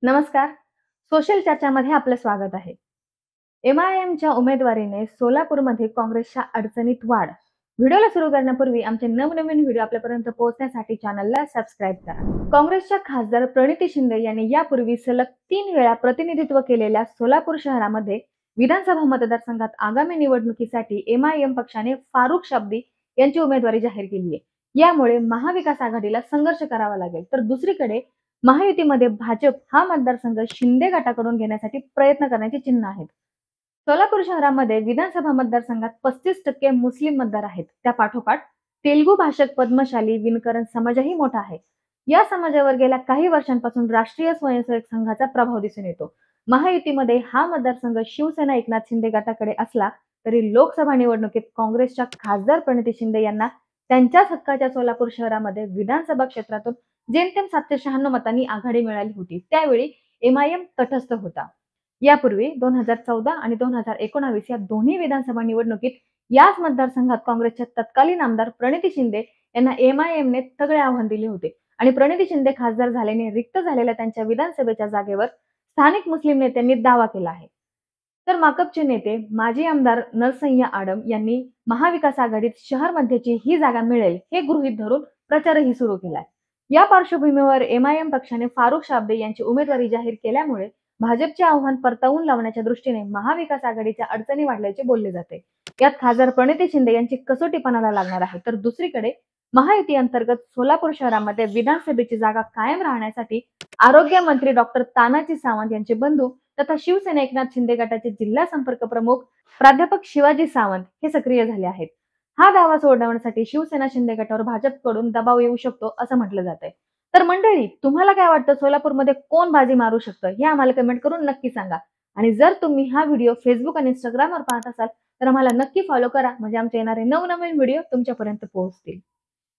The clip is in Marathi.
नमस्कार. सोशल चर्चामध्ये आपलं स्वागत आहे. एमआयएमच्या उमेदवारीने सोलापूरमध्ये काँग्रेसच्या अडचणीत वाढ. व्हिडिओला सुरू करण्यापूर्वी आमचे नवनवीन व्हिडिओ आपल्यापर्यंत पोहोचण्यासाठी चॅनलला सबस्क्राईब करा. काँग्रेसच्या खासदार प्रणिती शिंदे यांनी यापूर्वी सलग 3 वेळा प्रतिनिधित्व केलेल्या सोलापूर शहरामध्ये विधानसभा मतदारसंघात आगामी निवडणुकीसाठी एमआयएम पक्षाने फारुख शाब्दी यांची उमेदवारी जाहीर केली आहे. यामुळे महाविकास आघाडीला संघर्ष करावा लागेल. तर दुसरीकडे महायुतीमध्ये भाजप हा मतदारसंघ शिंदे गटाकडून घेण्यासाठी प्रयत्न करण्याची चिन्ह आहेत. सोलापूर शहरामध्ये विधानसभा मतदारसंघात 35% मुस्लिम मतदार आहेत. त्या पाठोपाठ तेलुगू भाषक पद्मशाली विणकरण समाजही मोठा आहे. या समाजावर गेल्या काही वर्षांपासून राष्ट्रीय स्वयंसेवक संघाचा प्रभाव दिसून येतो. महायुतीमध्ये हा मतदारसंघ शिवसेना एकनाथ शिंदे गटाकडे असला तरी लोकसभा निवडणुकीत काँग्रेसच्या खासदार प्रणिती शिंदे यांना त्यांच्याच हक्काच्या सोलापूर शहरामध्ये विधानसभा क्षेत्रातून जेमतेम 796 मतांनी आघाडी मिळाली होती. त्यावेळी एमआयएम तटस्थ होता. यापूर्वी 2014 आणि 2019 या दोन्ही विधानसभा निवडणुकीत याच मतदारसंघात काँग्रेसच्या तत्कालीन आमदार प्रणिती शिंदे यांना एमआयएमने तगडे आव्हान दिले होते आणि प्रणिती शिंदे खासदार झाल्याने रिक्त झालेल्या त्यांच्या विधानसभेच्या जागेवर स्थानिक मुस्लिम नेत्यांनी दावा केला आहे. तर माकपचे नेते माजी आमदार नरसय्या आडम यांनी महाविकास आघाडीत शहर मध्येची ही जागा मिळेल हे गृहीत धरून प्रचारही सुरू केलाय. या पार्श्वभूमीवर एमआयएम पक्षाने फारुख शाब्दे यांची उमेदवारी जाहीर केल्यामुळे भाजपचे आव्हान परतावून लावण्याच्या दृष्टीने महाविकास आघाडीच्या अडचणी वाढल्याचे बोलले जाते. यात खासदार प्रणिती शिंदे यांची कसोटी पणाला लागणार आहे. तर दुसरीकडे महायुती अंतर्गत सोलापूर शहरामध्ये विधानसभेची जागा कायम राहण्यासाठी आरोग्य मंत्री डॉक्टर तानाजी सावंत यांचे बंधू तथा शिवसेना एकनाथ शिंदे गटाचे जिल्हा संपर्क प्रमुख प्राध्यापक शिवाजी सावंत हे सक्रिय झाले आहेत. हा दावा सोडवण्यासाठी शिवसेना शिंदे गटावर भाजपकडून दबाव येऊ शकतो असं म्हटलं जात आहे. तर मंडळी, तुम्हाला काय वाटतं, सोलापूरमध्ये कोण बाजी मारू शकतं हे आम्हाला कमेंट करून नक्की सांगा. आणि जर तुम्ही हा व्हिडिओ फेसबुक आणि इंस्टाग्रामवर पाहत असाल तर आम्हाला नक्की फॉलो करा, म्हणजे आमचे येणारे नवनवीन व्हिडिओ तुमच्यापर्यंत पोहोचतील.